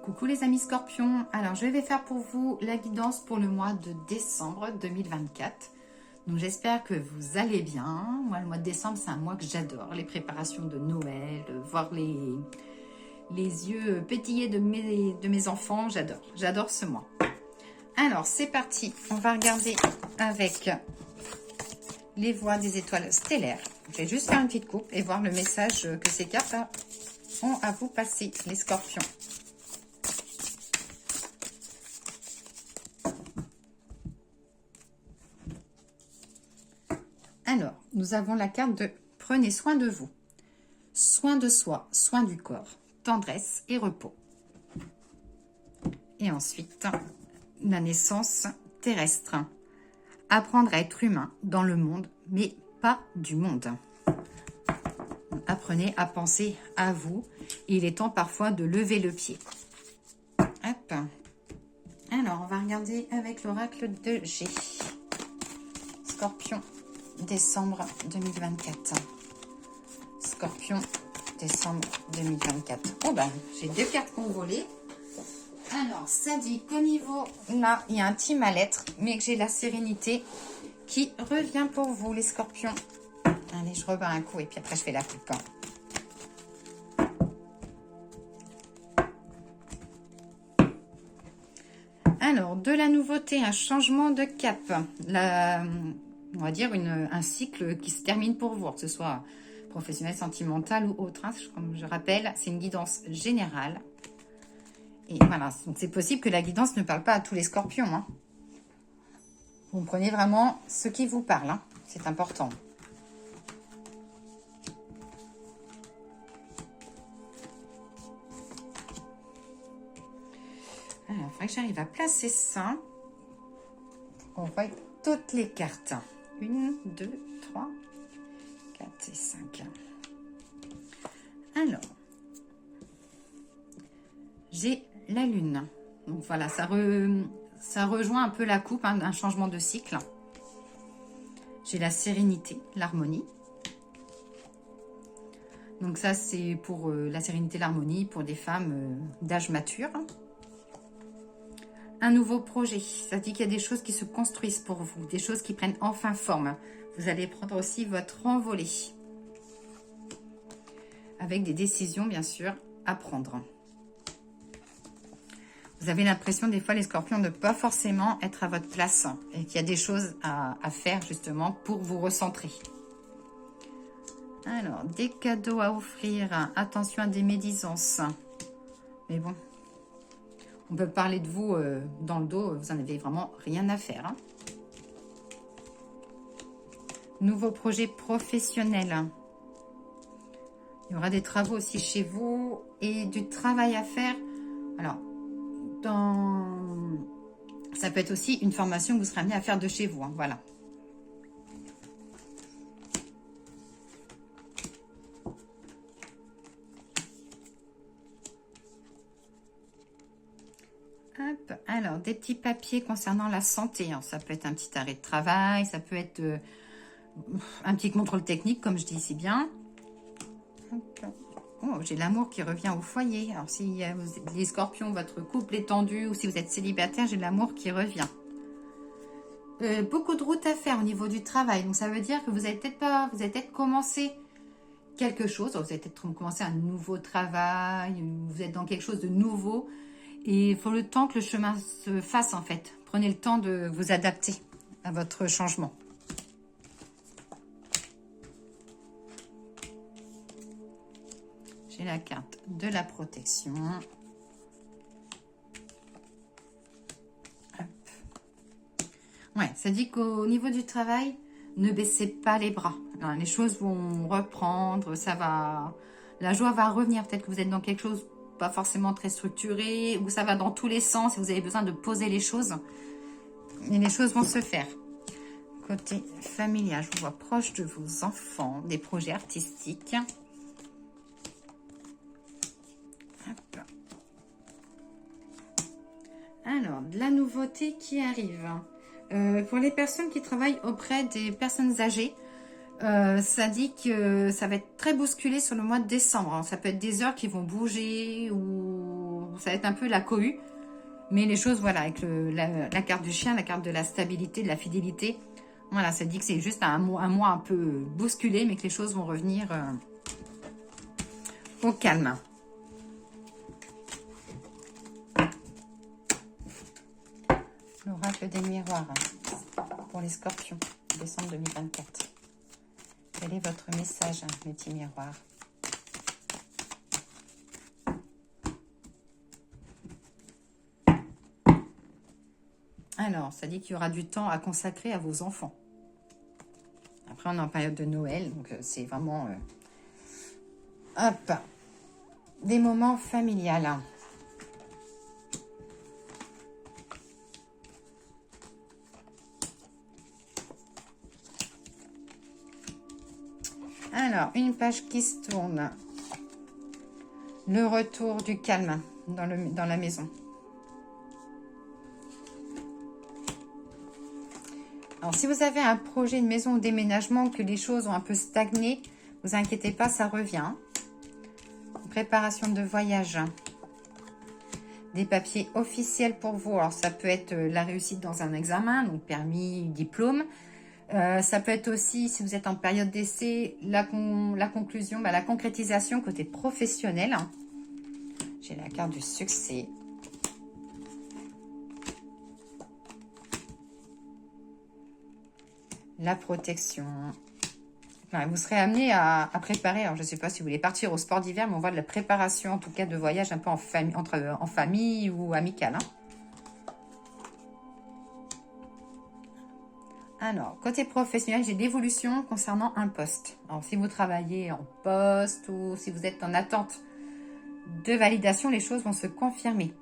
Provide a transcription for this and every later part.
Coucou les amis scorpions, alors je vais faire pour vous la guidance pour le mois de décembre 2024. Donc j'espère que vous allez bien. Moi le mois de décembre c'est un mois que j'adore, les préparations de Noël, voir les yeux pétillés de mes enfants, j'adore ce mois. Alors c'est parti, on va regarder avec les voies des étoiles stellaires. Je vais juste faire une petite coupe et voir le message que ces cartes ont à vous passer, les scorpions. Alors, nous avons la carte de « Prenez soin de vous ». Soin de soi, soin du corps, tendresse et repos. Et ensuite, la naissance terrestre. Apprendre à être humain dans le monde, mais pas du monde. Apprenez à penser à vous. Il est temps parfois de lever le pied. Hop. Alors, on va regarder avec l'oracle de G. Scorpion. Décembre 2024. Scorpion, décembre 2024. Oh ben, j'ai deux cartes qui ont volé. Alors, ça dit qu'au niveau, là, il y a un petit mal-être, mais que j'ai la sérénité qui revient pour vous, les scorpions. Allez, je rebats un coup et puis après, je fais la coupe. Alors, de la nouveauté, un changement de cap. On va dire un cycle qui se termine pour vous, que ce soit professionnel, sentimental ou autre. Hein. Comme je rappelle, c'est une guidance générale. Et voilà, donc c'est possible que la guidance ne parle pas à tous les scorpions. Hein. Vous prenez vraiment ce qui vous parle. Hein. C'est important. Alors, il faudrait que j'arrive à placer ça. On voit toutes les cartes. 1, 2, 3, 4 et 5. Alors, j'ai la lune. Donc voilà, ça rejoint un peu la coupe d'un changement de cycle. J'ai la sérénité, l'harmonie. Donc ça, c'est pour la sérénité, l'harmonie, pour des femmes d'âge mature. Un nouveau projet, ça dit qu'il y a des choses qui se construisent pour vous, des choses qui prennent enfin forme. Vous allez prendre aussi votre envolée. Avec des décisions, bien sûr, à prendre. Vous avez l'impression, des fois, les scorpions, de ne pas forcément être à votre place. Et qu'il y a des choses à faire, justement, pour vous recentrer. Alors, des cadeaux à offrir. Attention à des médisances. Mais bon. On peut parler de vous dans le dos, vous n'en avez vraiment rien à faire. Hein. Nouveau projet professionnel. Il y aura des travaux aussi chez vous et du travail à faire. Alors, ça peut être aussi une formation que vous serez amené à faire de chez vous. Hein, voilà. Hop. Alors, des petits papiers concernant la santé. Alors, ça peut être un petit arrêt de travail, ça peut être un petit contrôle technique, comme je dis si bien. Hop. Oh, j'ai l'amour qui revient au foyer. Alors, si les scorpions, votre couple est tendu, ou si vous êtes célibataire, j'ai l'amour qui revient. Beaucoup de routes à faire au niveau du travail. Donc, ça veut dire que vous avez peut-être commencé quelque chose. Vous avez peut-être commencé un nouveau travail, vous êtes dans quelque chose de nouveau. Et il faut le temps que le chemin se fasse, en fait. Prenez le temps de vous adapter à votre changement. J'ai la carte de la protection. Hop. Ouais, ça dit qu'au niveau du travail, ne baissez pas les bras. Alors, les choses vont reprendre, ça va... La joie va revenir. Peut-être que vous êtes dans quelque chose pas forcément très structuré, ou ça va dans tous les sens et vous avez besoin de poser les choses. Et les choses vont se faire. Côté familial, je vous vois proche de vos enfants, des projets artistiques. Hop. Alors, de la nouveauté qui arrive. Pour les personnes qui travaillent auprès des personnes âgées, ça dit que ça va être très bousculé sur le mois de décembre. Ça peut être des heures qui vont bouger ou ça va être un peu la cohue. Mais les choses, voilà, avec la carte du chien, la carte de la stabilité, de la fidélité. Voilà, ça dit que c'est juste un mois un peu bousculé, mais que les choses vont revenir au calme. L'oracle des miroirs pour les scorpions, décembre 2024. Quel est votre message, mes petits miroirs? Alors, ça dit qu'il y aura du temps à consacrer à vos enfants. Après, on est en période de Noël, donc c'est vraiment... hop, des moments familiales. Alors, une page qui se tourne. Le retour du calme dans la maison. Alors, si vous avez un projet de maison ou déménagement, que les choses ont un peu stagné, vous inquiétez pas, ça revient. Préparation de voyage. Des papiers officiels pour vous. Alors, ça peut être la réussite dans un examen, donc permis, diplôme. Ça peut être aussi, si vous êtes en période d'essai, la conclusion, la concrétisation côté professionnel. J'ai la carte du succès. La protection. Enfin, vous serez amené à préparer. Alors, je ne sais pas si vous voulez partir au sport d'hiver, mais on voit de la préparation, en tout cas de voyage un peu en famille ou amical. Alors, côté professionnel, j'ai l'évolution concernant un poste. Alors, si vous travaillez en poste ou si vous êtes en attente de validation, les choses vont se confirmer.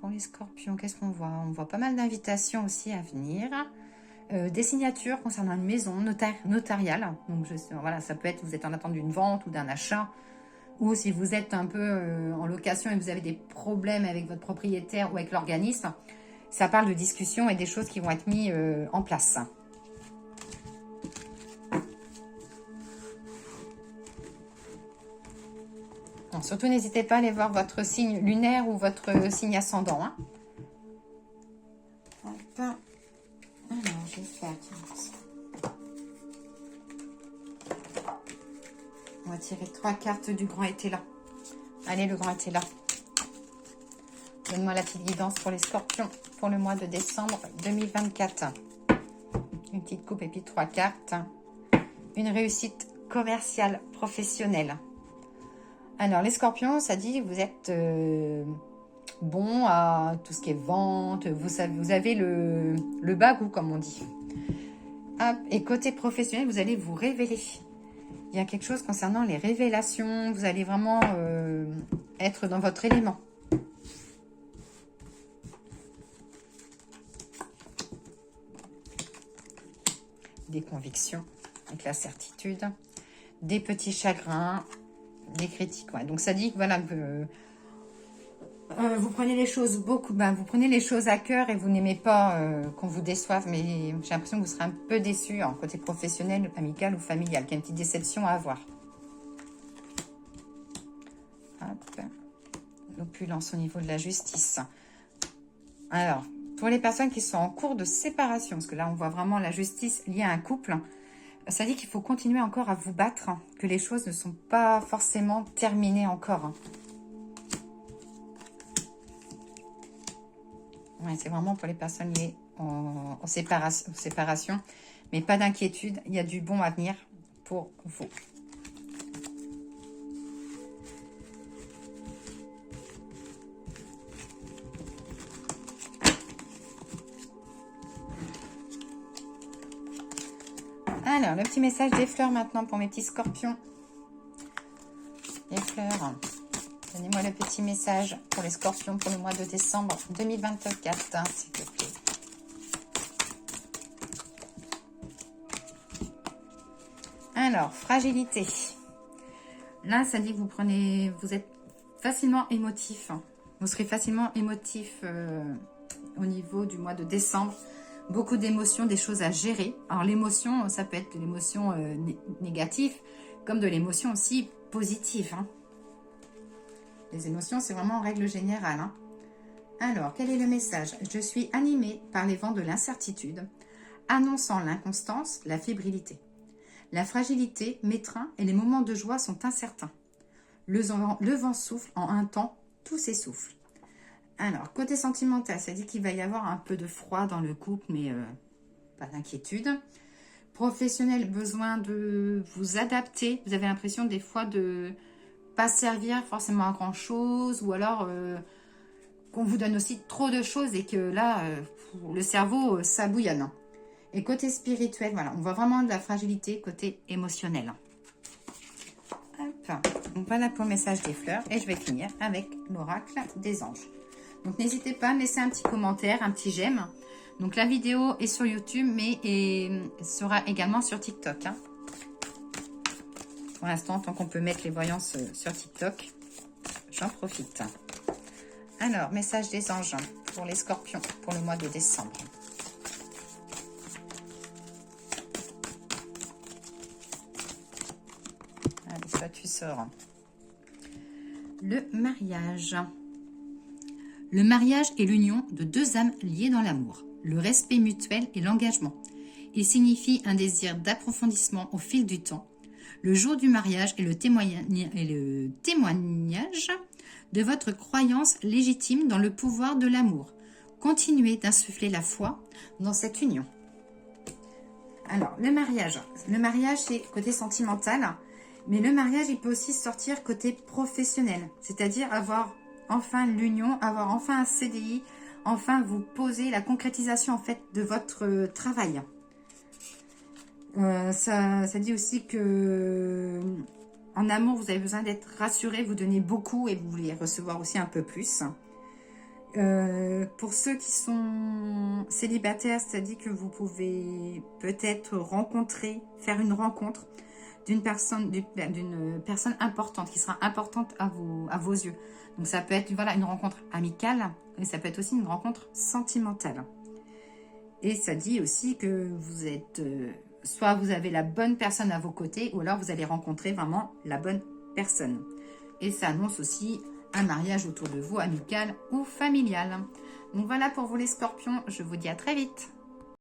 Pour les scorpions, qu'est-ce qu'on voit? On voit pas mal d'invitations aussi à venir. Des signatures concernant une maison notariale. Donc, voilà, ça peut être vous êtes en attente d'une vente ou d'un achat. Ou si vous êtes un peu en location et vous avez des problèmes avec votre propriétaire ou avec l'organisme, ça parle de discussions et des choses qui vont être mises en place. Bon, surtout, n'hésitez pas à aller voir votre signe lunaire ou votre signe ascendant. Hein. Hop. Alors, je vais faire... On va tirer 3 cartes du grand été là. Allez, le grand été là. Donne-moi la petite guidance pour les scorpions pour le mois de décembre 2024. Une petite coupe et puis 3 cartes. Une réussite commerciale, professionnelle. Alors, les scorpions, ça dit que vous êtes bon à tout ce qui est vente. Vous avez le bagou, comme on dit. Hop. Et côté professionnel, vous allez vous révéler. Il y a quelque chose concernant les révélations. Vous allez vraiment être dans votre élément. Des convictions avec la certitude. Des petits chagrins. Des critiques. Ouais. Donc, ça dit que voilà, vous prenez les choses vous prenez les choses à cœur et vous n'aimez pas qu'on vous déçoive. Mais j'ai l'impression que vous serez un peu déçu en côté professionnel, amical ou familial. Qu'il y a une petite déception à avoir. Hop. L'opulence au niveau de la justice. Alors, pour les personnes qui sont en cours de séparation, parce que là, on voit vraiment la justice liée à un couple, ça dit qu'il faut continuer encore à vous battre, que les choses ne sont pas forcément terminées encore. Ouais, c'est vraiment pour les personnes liées en séparation. Mais pas d'inquiétude, il y a du bon à venir pour vous. Alors, le petit message des fleurs maintenant pour mes petits scorpions. Les fleurs. Donnez-moi le petit message pour les scorpions pour le mois de décembre 2024, hein, s'il te plaît. Alors, fragilité. Là, ça dit que vous êtes facilement émotif. Vous serez facilement émotif au niveau du mois de décembre. Beaucoup d'émotions, des choses à gérer. Alors, l'émotion, ça peut être de l'émotion négative, comme de l'émotion aussi positive. Hein. Les émotions, c'est vraiment en règle générale. Hein. Alors, quel est le message? Je suis animée par les vents de l'incertitude, annonçant l'inconstance, la fébrilité. La fragilité m'étreint et les moments de joie sont incertains. Le vent souffle en un temps, tout s'essouffle. Alors, côté sentimental, ça dit qu'il va y avoir un peu de froid dans le couple, mais pas d'inquiétude. Professionnel, besoin de vous adapter. Vous avez l'impression des fois de pas servir forcément à grand chose, ou alors qu'on vous donne aussi trop de choses et que là, le cerveau, ça bouillonne. Et côté spirituel, voilà, on voit vraiment de la fragilité côté émotionnel. Hop, donc voilà pour le message des fleurs et je vais finir avec l'oracle des anges. Donc n'hésitez pas à me laisser un petit commentaire, un petit j'aime. Donc la vidéo est sur YouTube mais sera également sur TikTok. Hein. Pour l'instant, tant qu'on peut mettre les voyances sur TikTok, j'en profite. Alors, message des anges pour les scorpions pour le mois de décembre. Allez, soit tu sors. Le mariage. Le mariage est l'union de deux âmes liées dans l'amour, le respect mutuel et l'engagement. Il signifie un désir d'approfondissement au fil du temps. Le jour du mariage est le témoignage de votre croyance légitime dans le pouvoir de l'amour. Continuez d'insuffler la foi dans cette union. Alors, le mariage. Le mariage, c'est côté sentimental, mais le mariage, il peut aussi sortir côté professionnel, c'est-à-dire avoir enfin l'union, avoir enfin un CDI, enfin vous poser la concrétisation en fait de votre travail. Ça dit aussi que en amour, vous avez besoin d'être rassuré, vous donnez beaucoup et vous voulez recevoir aussi un peu plus. Pour ceux qui sont célibataires, ça dit que vous pouvez peut-être faire une rencontre d'une personne importante, qui sera importante à vos yeux. Donc ça peut être voilà, une rencontre amicale, et ça peut être aussi une rencontre sentimentale. Et ça dit aussi que vous êtes, soit vous avez la bonne personne à vos côtés, ou alors vous allez rencontrer vraiment la bonne personne. Et ça annonce aussi un mariage autour de vous, amical ou familial. Donc voilà pour vous les scorpions, je vous dis à très vite.